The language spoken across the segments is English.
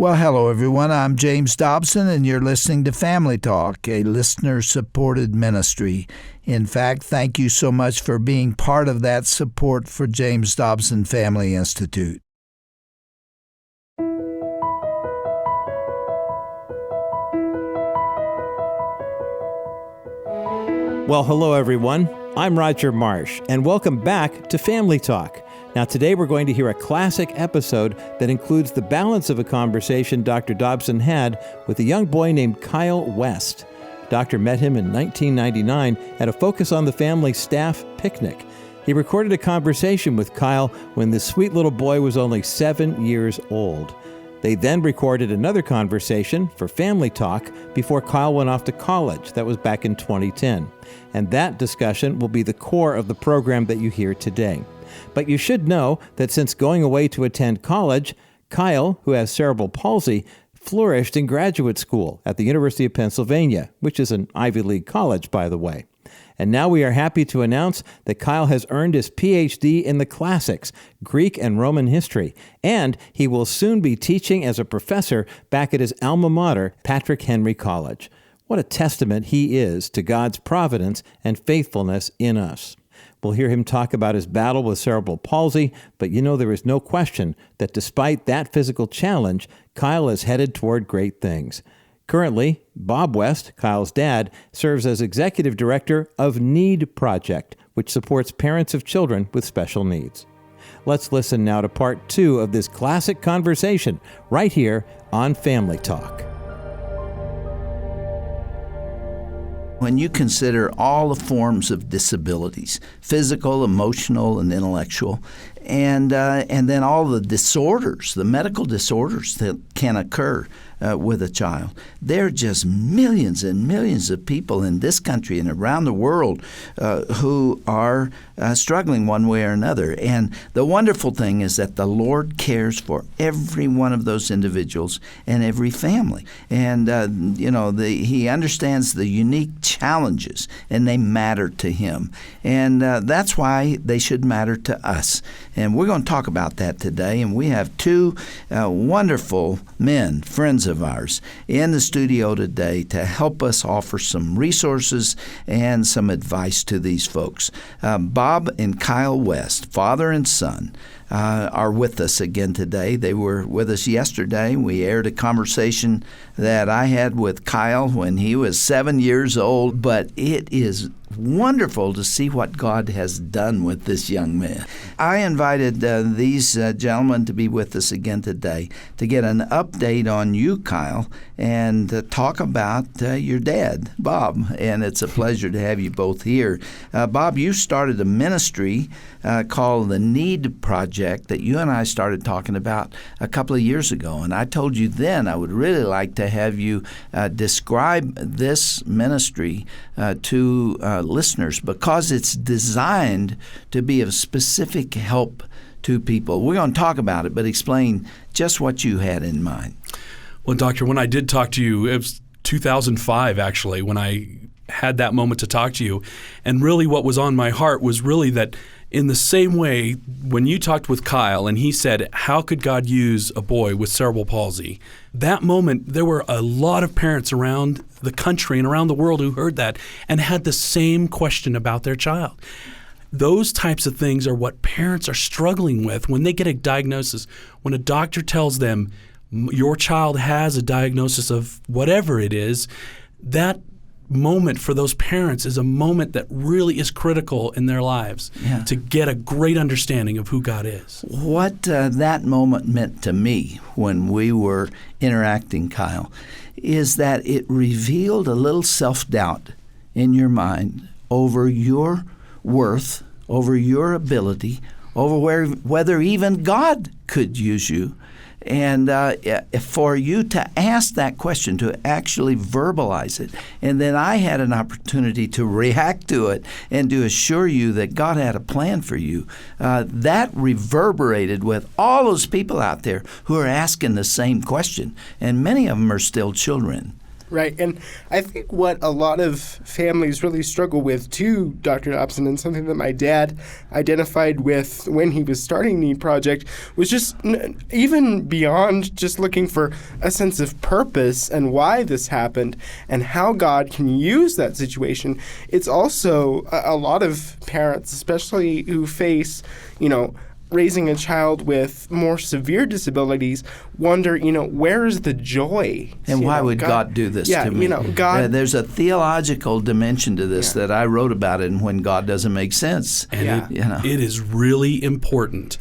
Well, hello, everyone. I'm James Dobson, and you're listening to Family Talk, a listener-supported ministry. In fact, thank you so much for being part of that support for James Dobson Family Institute. Well, hello, everyone. I'm Roger Marsh, and welcome back to Family Talk. Now, today we're going to hear a classic episode that includes the balance of a conversation Dr. Dobson had with a young boy named Kyle West. Doctor met him in 1999 at a Focus on the Family staff picnic. He recorded a conversation with Kyle when this sweet little boy was only 7 years old. They then recorded another conversation for Family Talk before Kyle went off to college. That was back in 2010. And that discussion will be the core of the program that you hear today. But you should know that since going away to attend college, Kyle, who has cerebral palsy, flourished in graduate school at the University of Pennsylvania, which is an Ivy League college, by the way. And now we are happy to announce that Kyle has earned his PhD in the classics, Greek and Roman history, and he will soon be teaching as a professor back at his alma mater, Patrick Henry College. What a testament he is to God's providence and faithfulness in us. We'll hear him talk about his battle with cerebral palsy, but you know there is no question that despite that physical challenge, Kyle is headed toward great things. Currently, Bob West, Kyle's dad, serves as executive director of Need Project, which supports parents of children with special needs. Let's listen now to part 2 of this classic conversation right here on Family Talk. When you consider all the forms of disabilities, physical, emotional, and intellectual, and then all the disorders, the medical disorders that can occur with a child. There are just millions and millions of people in this country and around the world who are struggling one way or another. And the wonderful thing is that the Lord cares for every one of those individuals and every family. And, He understands the unique challenges, and they matter to Him. And that's why they should matter to us. And we're going to talk about that today. And we have two wonderful men, friends of ours, in the studio today to help us offer some resources and some advice to these folks. Bob and Kyle West, father and son, are with us again today. They were with us yesterday. We aired a conversation that I had with Kyle when he was 7 years old, but it is wonderful to see what God has done with this young man. I invited these gentlemen to be with us again today to get an update on you, Kyle, and to talk about your dad, Bob. And it's a pleasure to have you both here. Bob, you started a ministry called the Need Project that you and I started talking about a couple of years ago. And I told you then I would really like to have you describe this ministry to listeners because it's designed to be of specific help to people. We're going to talk about it, but explain just what you had in mind. Well, Doctor, when I did talk to you, it was 2005, actually, when I had that moment to talk to you. And really what was on my heart was really that in the same way, when you talked with Kyle and he said, how could God use a boy with cerebral palsy? That moment, there were a lot of parents around the country and around the world who heard that and had the same question about their child. Those types of things are what parents are struggling with when they get a diagnosis. When a doctor tells them, your child has a diagnosis of whatever it is, that moment for those parents is a moment that really is critical in their lives to get a great understanding of who God is. What that moment meant to me when we were interacting, Kyle, is that it revealed a little self-doubt in your mind over your worth, over your ability, over whether even God could use you. And for you to ask that question, to actually verbalize it. And then I had an opportunity to react to it and to assure you that God had a plan for you. That reverberated with all those people out there who are asking the same question. And many of them are still children. Right. And I think what a lot of families really struggle with too, Dr. Dobson, and something that my dad identified with when he was starting the project was just even beyond just looking for a sense of purpose and why this happened and how God can use that situation. It's also a lot of parents, especially who face, raising a child with more severe disabilities, wonder, where is the joy? And why would God do this to me? God. There's a theological dimension to this that I wrote about it, and when God doesn't make sense. And it is really important.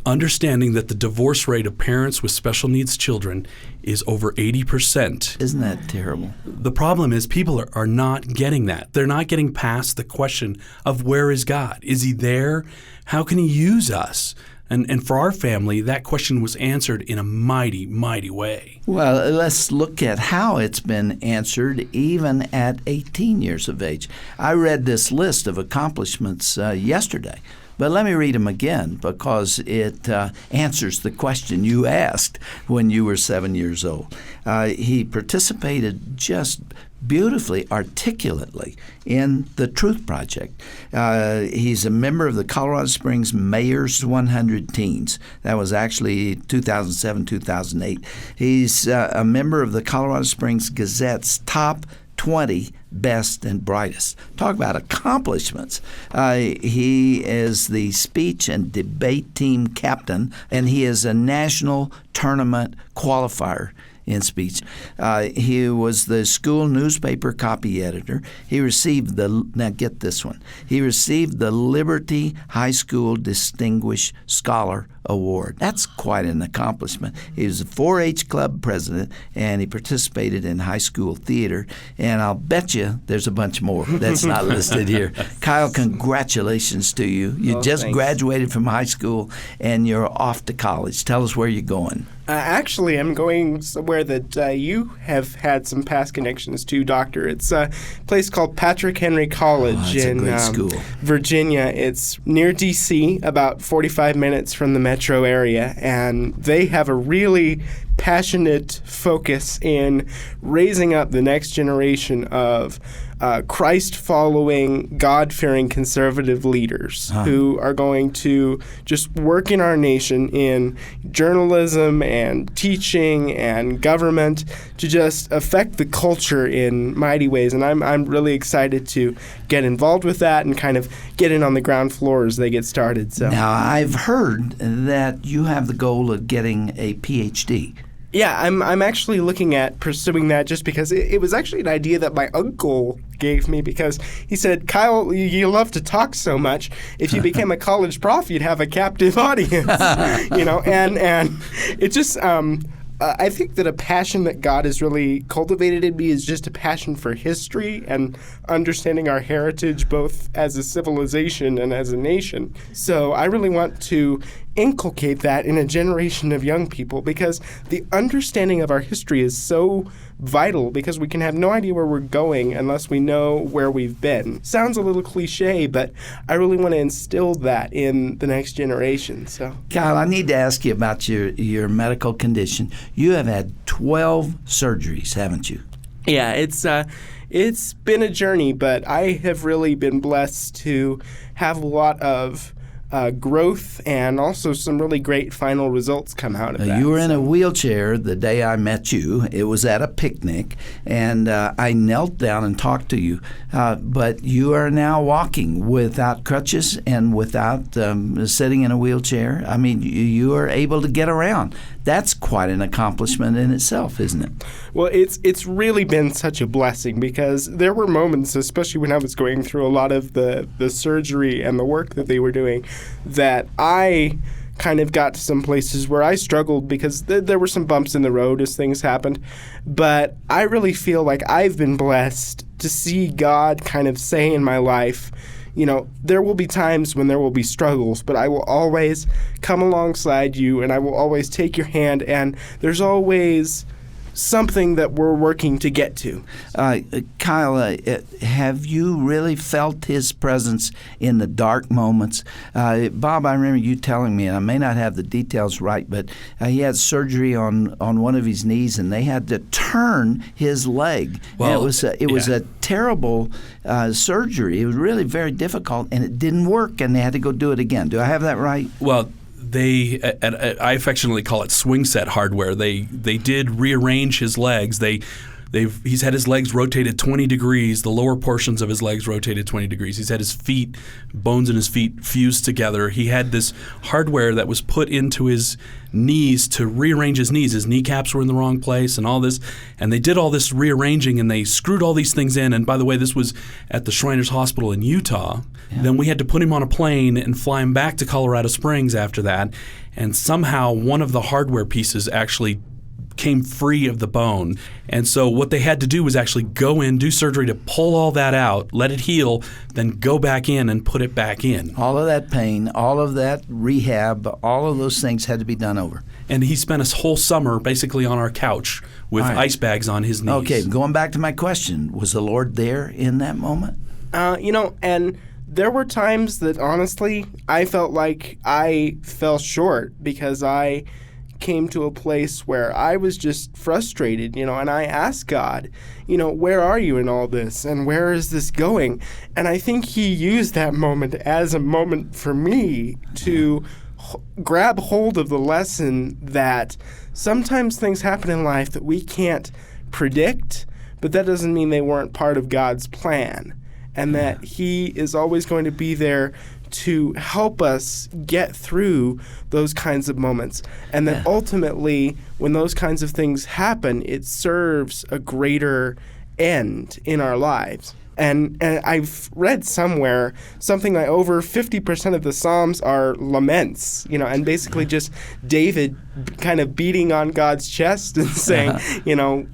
Understanding that the divorce rate of parents with special needs children is over 80%. Isn't that terrible? The problem is people are not getting that. They're not getting past the question of where is God? Is he there? How can he use us? And for our family, that question was answered in a mighty, mighty way. Well, let's look at how it's been answered even at 18 years of age. I read this list of accomplishments yesterday. But let me read them again because it answers the question you asked when you were 7 years old. He participated just beautifully, articulately in the Truth Project. He's a member of the Colorado Springs Mayor's 100 Teens. That was actually 2007, 2008. He's a member of the Colorado Springs Gazette's top 20 best and brightest. Talk about accomplishments. He is the speech and debate team captain, and he is a national tournament qualifier in speech. He was the school newspaper copy editor. He received now get this one, he received the Liberty High School Distinguished Scholar Award. That's quite an accomplishment. He was a 4-H club president, and he participated in high school theater. And I'll bet you there's a bunch more that's not listed here. Kyle, congratulations to you. You just thanks. Graduated from high school, and you're off to college. Tell us where you're going. Actually, I'm going somewhere that you have had some past connections to, Doctor. It's a place called Patrick Henry College It's in a great school. Virginia. It's near D.C., about 45 minutes from the metro area, and they have a really passionate focus in raising up the next generation of Christ-following, God-fearing conservative leaders who are going to just work in our nation in journalism and teaching and government to just affect the culture in mighty ways. And I'm really excited to get involved with that and kind of get in on the ground floor as they get started. So Now, I've heard that you have the goal of getting a PhD. yeah, I'm actually looking at pursuing that just because it was actually an idea that my uncle gave me because he said, Kyle, you love to talk so much. If you became a college prof, you'd have a captive audience, and it just I think that a passion that God has really cultivated in me is just a passion for history and understanding our heritage both as a civilization and as a nation. So I really want to inculcate that in a generation of young people because the understanding of our history is so vital because we can have no idea where we're going unless we know where we've been. Sounds a little cliche, but I really want to instill that in the next generation. So, Kyle, I need to ask you about your medical condition. You have had 12 surgeries, haven't you? yeah, it's been a journey, but I have really been blessed to have a lot of growth and also some really great final results come out of that. You were in a wheelchair the day I met you. It was at a picnic, and I knelt down and talked to you. But you are now walking without crutches and without sitting in a wheelchair. I mean, you are able to get around. That's quite an accomplishment in itself, isn't it? Well, it's really been such a blessing because there were moments, especially when I was going through a lot of the surgery and the work that they were doing, that I kind of got to some places where I struggled because there were some bumps in the road as things happened. But I really feel like I've been blessed to see God kind of say in my life, there will be times when there will be struggles, but I will always come alongside you and I will always take your hand. And there's always something that we're working to get to. Kyle, have you really felt his presence in the dark moments? Bob, I remember you telling me, and I may not have the details right, but he had surgery on one of his knees, and they had to turn his leg. Well, and it was a terrible surgery. It was really very difficult, and it didn't work, and they had to go do it again. Do I have that right? Well, I affectionately call it swing set hardware. They did rearrange his legs. He's had his legs rotated 20 degrees. The lower portions of his legs rotated 20 degrees. He's had his feet, bones in his feet fused together. He had this hardware that was put into his knees to rearrange his knees. His kneecaps were in the wrong place and all this. And they did all this rearranging, and they screwed all these things in. And by the way, this was at the Shriners Hospital in Utah. Yeah. Then we had to put him on a plane and fly him back to Colorado Springs after that. And somehow one of the hardware pieces actually came free of the bone. And so what they had to do was actually go in, do surgery to pull all that out, let it heal, then go back in and put it back in. All of that pain, all of that rehab, all of those things had to be done over. And he spent his whole summer basically on our couch with ice bags on his knees. Okay, going back to my question, was the Lord there in that moment? And there were times that honestly I felt like I fell short because I came to a place where I was just frustrated, and I asked God, where are you in all this, and where is this going? And I think he used that moment as a moment for me to grab hold of the lesson that sometimes things happen in life that we can't predict, but that doesn't mean they weren't part of God's plan, and that he is always going to be there to help us get through those kinds of moments. And that ultimately, when those kinds of things happen, it serves a greater end in our lives. And I've read somewhere something like over 50% of the Psalms are laments, and basically just David kind of beating on God's chest and saying,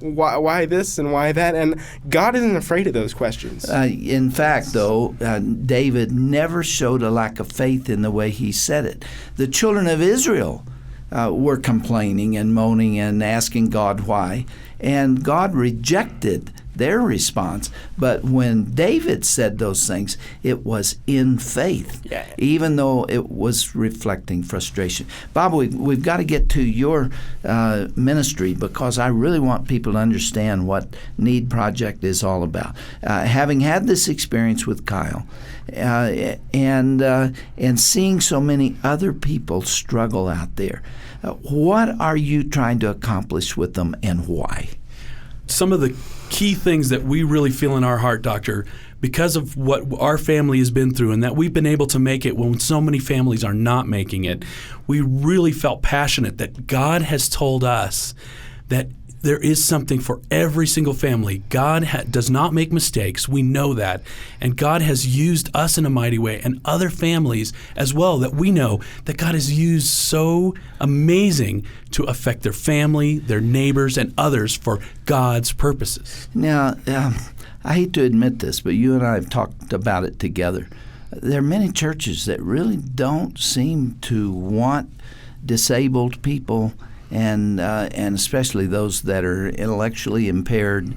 why this and why that? And God isn't afraid of those questions. In fact, though, David never showed a lack of faith in the way he said it. The children of Israel were complaining and moaning and asking God why, and God rejected their response. But when David said those things, it was in faith, even though it was reflecting frustration. Bob, we've got to get to your ministry because I really want people to understand what Need Project is all about. Having had this experience with Kyle and seeing so many other people struggle out there, what are you trying to accomplish with them and why? Some of the key things that we really feel in our heart, Doctor, because of what our family has been through and that we've been able to make it when so many families are not making it, we really felt passionate that God has told us that there is something for every single family. God does not make mistakes. We know that. And God has used us in a mighty way and other families as well that we know that God has used so amazing to affect their family, their neighbors, and others for God's purposes. Now, I hate to admit this, but you and I have talked about it together. There are many churches that really don't seem to want disabled people and especially those that are intellectually impaired.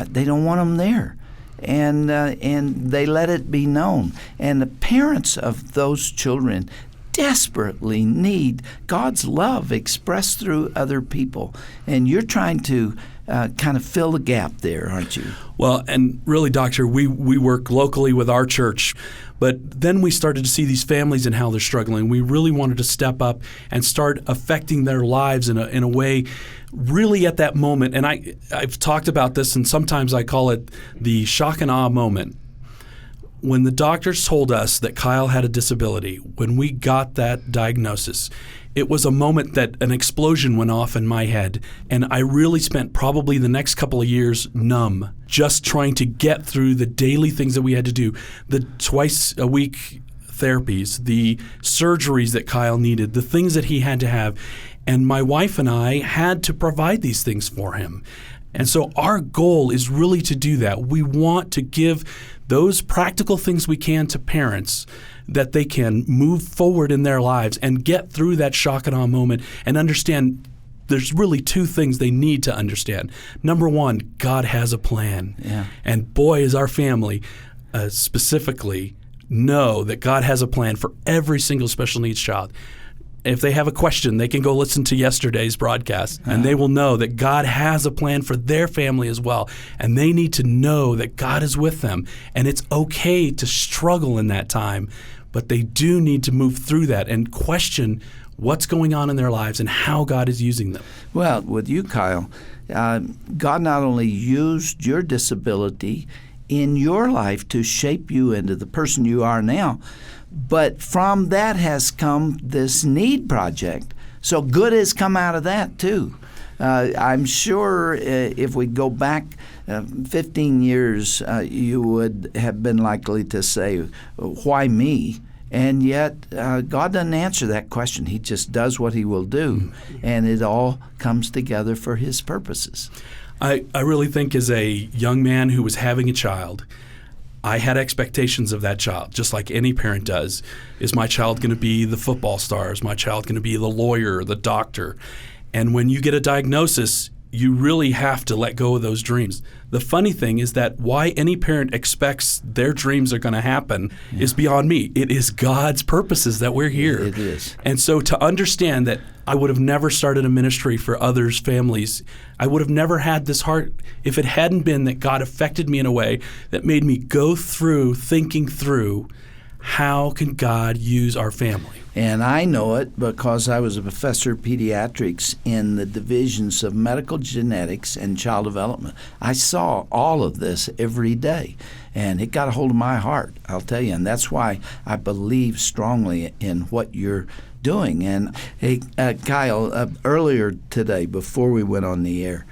They don't want them there, and they let it be known. And the parents of those children desperately need God's love expressed through other people. And you're trying to kind of fill the gap there, aren't you? Well, and really, Doctor, we work locally with our church, but then we started to see these families and how they're struggling. We really wanted to step up and start affecting their lives in a way really at that moment. And I've talked about this, and sometimes I call it the shock and awe moment. When the doctors told us that Kyle had a disability, when we got that diagnosis, it was a moment that an explosion went off in my head, and I really spent probably the next couple of years numb, just trying to get through the daily things that we had to do, the twice-a-week therapies, the surgeries that Kyle needed, the things that he had to have, and my wife and I had to provide these things for him. And so our goal is really to do that. We want to give those practical things we can to parents that they can move forward in their lives and get through that shock and awe moment and understand there's really two things they need to understand. Number one, God has a plan. Yeah. And boy, is our family specifically know that God has a plan for every single special needs child. If they have a question, they can go listen to yesterday's broadcast, and they will know that God has a plan for their family as well. And they need to know that God is with them. And it's okay to struggle in that time, but they do need to move through that and question what's going on in their lives and how God is using them. Well, with you, Kyle, God not only used your disability in your life to shape you into the person you are now, but from that has come this need project. So good has come out of that too. I'm sure if we go back 15 years, you would have been likely to say, why me? And yet God doesn't answer that question. He just does what he will do, and it all comes together for his purposes. I really think as a young man who was having a child, I had expectations of that child, just like any parent does. Is my child going to be the football star? Is my child going to be the lawyer, the doctor? And when you get a diagnosis, you really have to let go of those dreams. The funny thing is that why any parent expects their dreams are going to happen is beyond me. It is God's purposes that we're here. It is. And so to understand that I would have never started a ministry for others' families, I would have never had this heart if it hadn't been that God affected me in a way that made me go through thinking through how can God use our family. And I know it because I was a professor of pediatrics in the divisions of medical genetics and child development. I saw all of this every day, and it got a hold of my heart, I'll tell you. And that's why I believe strongly in what you're doing. And hey, Kyle, earlier today, before we went on the air,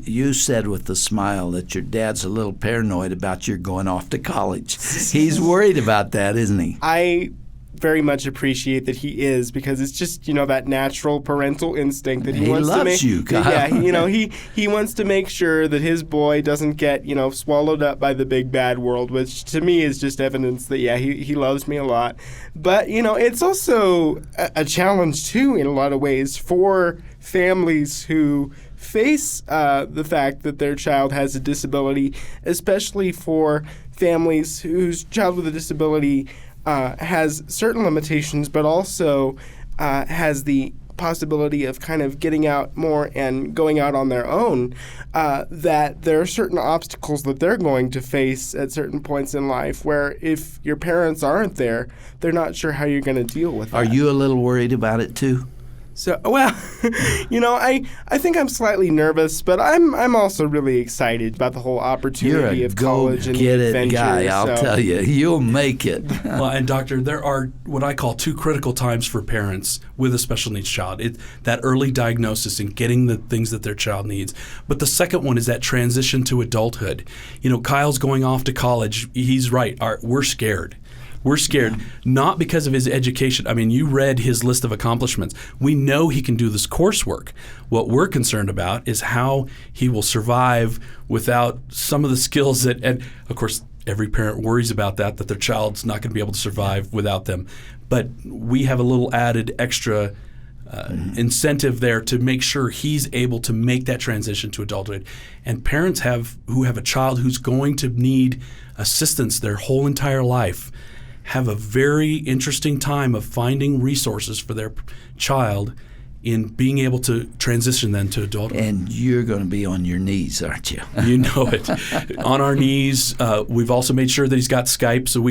you said with a smile that your dad's a little paranoid about your going off to college. He's worried about that, isn't he? I very much appreciate that he is, because it's just, that natural parental instinct that he wants to make. He loves you, Kyle. Yeah, he wants to make sure that his boy doesn't get, swallowed up by the big bad world, which to me is just evidence that, he loves me a lot. But, it's also a challenge, too, in a lot of ways for families who face the fact that their child has a disability, especially for families whose child with a disability has certain limitations, but also has the possibility of kind of getting out more and going out on their own, that there are certain obstacles that they're going to face at certain points in life where if your parents aren't there, they're not sure how you're going to deal with that. Are you a little worried about it too? So, well, I think I'm slightly nervous, but I'm also really excited about the whole opportunity of college and the adventure. You're a go-get-it guy, I'll tell you. You'll make it. Well, and Doctor, there are what I call two critical times for parents with a special needs child. That early diagnosis and getting the things that their child needs. But the second one is that transition to adulthood. Kyle's going off to college. He's right. We're scared. We're scared, not because of his education. I mean, you read his list of accomplishments. We know he can do this coursework. What we're concerned about is how he will survive without some of the skills that, and of course, every parent worries about that their child's not going to be able to survive without them. But we have a little added extra incentive there to make sure he's able to make that transition to adulthood. And parents who have a child who's going to need assistance their whole entire life have a very interesting time of finding resources for their child in being able to transition then to adulthood. And you're going to be on your knees, aren't you? You know it. On our knees. We've also made sure that he's got Skype so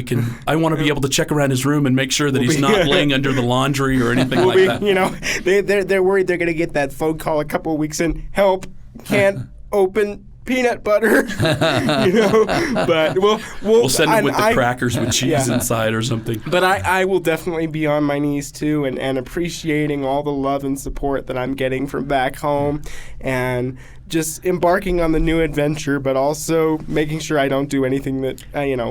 I want to be able to check around his room and make sure that he's not laying under the laundry or anything like that. They're worried they're going to get that phone call a couple of weeks in. Help, can't open peanut butter, but we'll send him with the crackers with cheese inside or something. But I will definitely be on my knees too, and appreciating all the love and support that I'm getting from back home, and just embarking on the new adventure, but also making sure I don't do anything that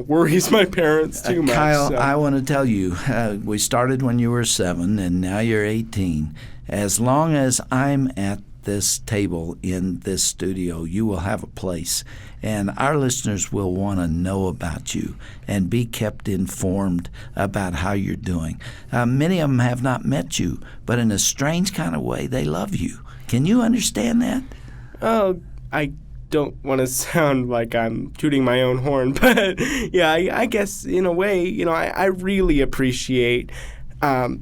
worries my parents too much. Kyle, I want to tell you, we started when you were 7, and now you're 18. As long as I'm at this table in this studio, you will have a place. And our listeners will want to know about you and be kept informed about how you're doing. Many of them have not met you, but in a strange kind of way, they love you. Can you understand that? Oh, I don't want to sound like I'm tooting my own horn, but yeah, I guess in a way, I really appreciate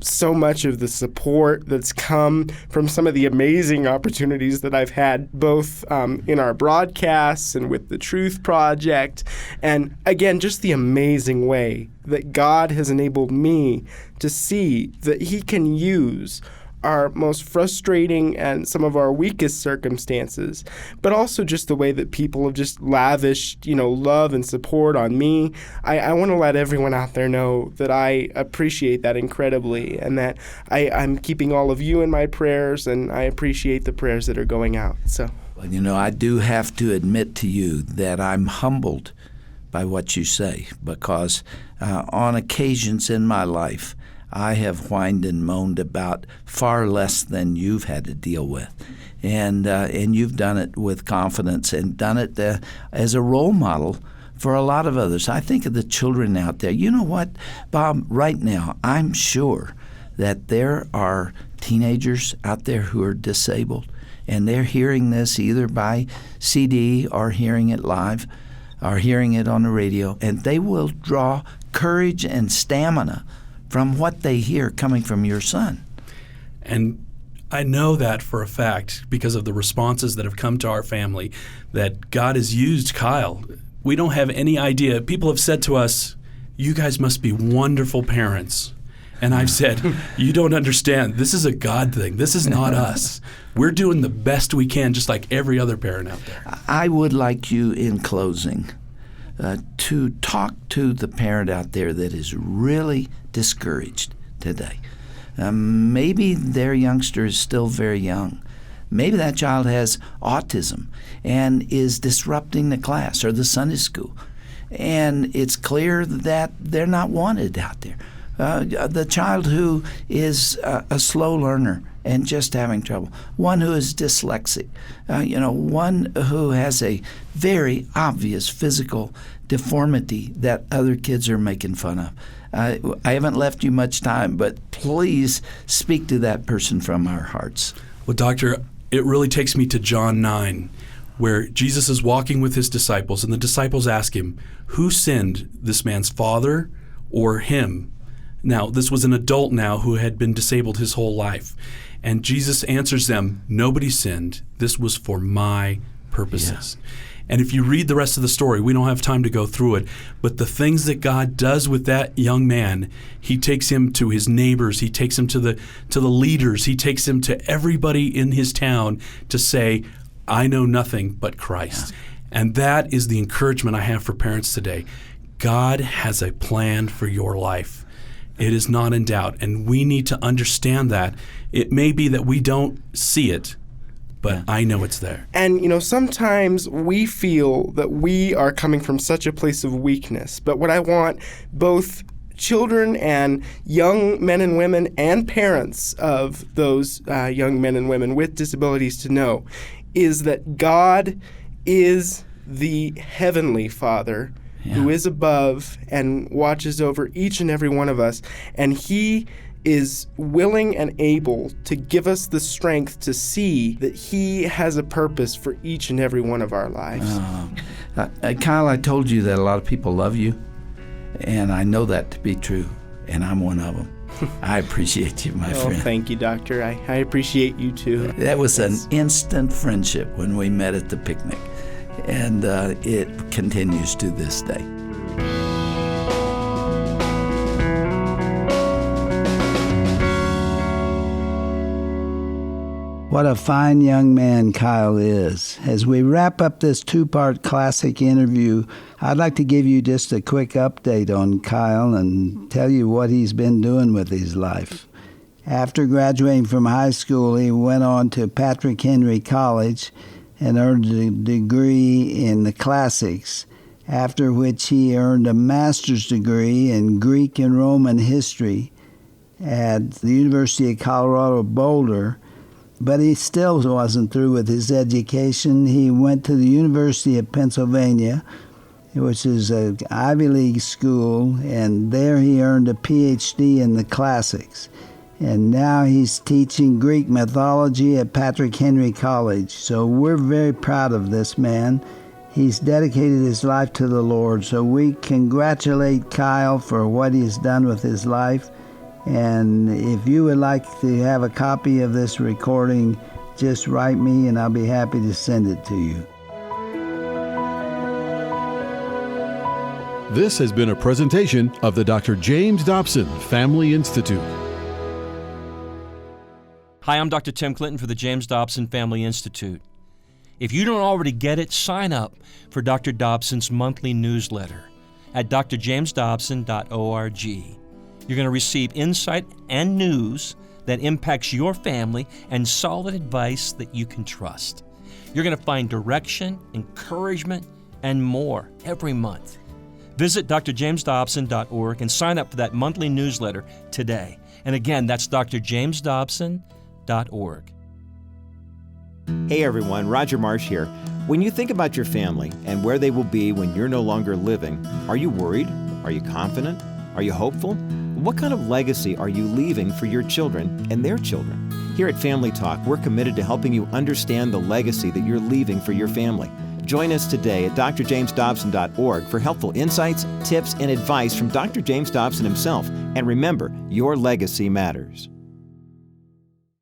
so much of the support that's come from some of the amazing opportunities that I've had, both in our broadcasts and with the Truth Project. And again, just the amazing way that God has enabled me to see that He can use our most frustrating and some of our weakest circumstances, but also just the way that people have just lavished, love and support on me. I want to let everyone out there know that I appreciate that incredibly, and that I'm keeping all of you in my prayers, and I appreciate the prayers that are going out. So, well, I do have to admit to you that I'm humbled by what you say, because on occasions in my life, I have whined and moaned about far less than you've had to deal with. And you've done it with confidence and done it as a role model for a lot of others. I think of the children out there. You know what, Bob? Right now, I'm sure that there are teenagers out there who are disabled, and they're hearing this either by CD or hearing it live or hearing it on the radio, and they will draw courage and stamina from what they hear coming from your son. And I know that for a fact because of the responses that have come to our family, that God has used Kyle. We don't have any idea. People have said to us, you guys must be wonderful parents. And I've said, you don't understand. This is a God thing. This is not us. We're doing the best we can, just like every other parent out there. I would like you, in closing, to talk to the parent out there that is really discouraged today. Maybe their youngster is still very young. Maybe that child has autism and is disrupting the class or the Sunday school. And it's clear that they're not wanted out there. The child who is a slow learner and just having trouble, one who is dyslexic, one who has a very obvious physical deformity that other kids are making fun of. I haven't left you much time, but please speak to that person from our hearts. Well, Doctor, it really takes me to John 9, where Jesus is walking with his disciples, and the disciples ask him, who sinned, this man's father or him? Now, this was an adult now who had been disabled his whole life. And Jesus answers them, nobody sinned. This was for my purposes. Yeah. And if you read the rest of the story, we don't have time to go through it, but the things that God does with that young man, he takes him to his neighbors, he takes him to the leaders, he takes him to everybody in his town to say, I know nothing but Christ. Yeah. And that is the encouragement I have for parents today. God has a plan for your life. It is not in doubt, and we need to understand that. It may be that we don't see it, but I know it's there. And, sometimes we feel that we are coming from such a place of weakness. But what I want both children and young men and women and parents of those young men and women with disabilities to know is that God is the Heavenly Father who is above and watches over each and every one of us. And He is willing and able to give us the strength to see that He has a purpose for each and every one of our lives. Kyle, I told you that a lot of people love you, and I know that to be true, and I'm one of them. I appreciate you, my friend. Thank you, Doctor. I appreciate you, too. That was an instant friendship when we met at the picnic, and it continues to this day. What a fine young man Kyle is. As we wrap up this two-part classic interview, I'd like to give you just a quick update on Kyle and tell you what he's been doing with his life. After graduating from high school, he went on to Patrick Henry College and earned a degree in the classics, after which he earned a master's degree in Greek and Roman history at the University of Colorado Boulder, But he still wasn't through with his education. He went to the University of Pennsylvania, which is an Ivy League school, and there he earned a PhD in the classics. And now he's teaching Greek mythology at Patrick Henry College. So we're very proud of this man. He's dedicated his life to the Lord. So we congratulate Kyle for what he's done with his life. And if you would like to have a copy of this recording, just write me and I'll be happy to send it to you. This has been a presentation of the Dr. James Dobson Family Institute. Hi, I'm Dr. Tim Clinton for the James Dobson Family Institute. If you don't already get it, sign up for Dr. Dobson's monthly newsletter at drjamesdobson.org. You're going to receive insight and news that impacts your family and solid advice that you can trust. You're going to find direction, encouragement, and more every month. Visit drjamesdobson.org and sign up for that monthly newsletter today. And again, that's drjamesdobson.org. Hey everyone, Roger Marsh here. When you think about your family and where they will be when you're no longer living, are you worried? Are you confident? Are you hopeful? What kind of legacy are you leaving for your children and their children? Here at Family Talk, we're committed to helping you understand the legacy that you're leaving for your family. Join us today at drjamesdobson.org for helpful insights, tips, and advice from Dr. James Dobson himself. And remember, your legacy matters.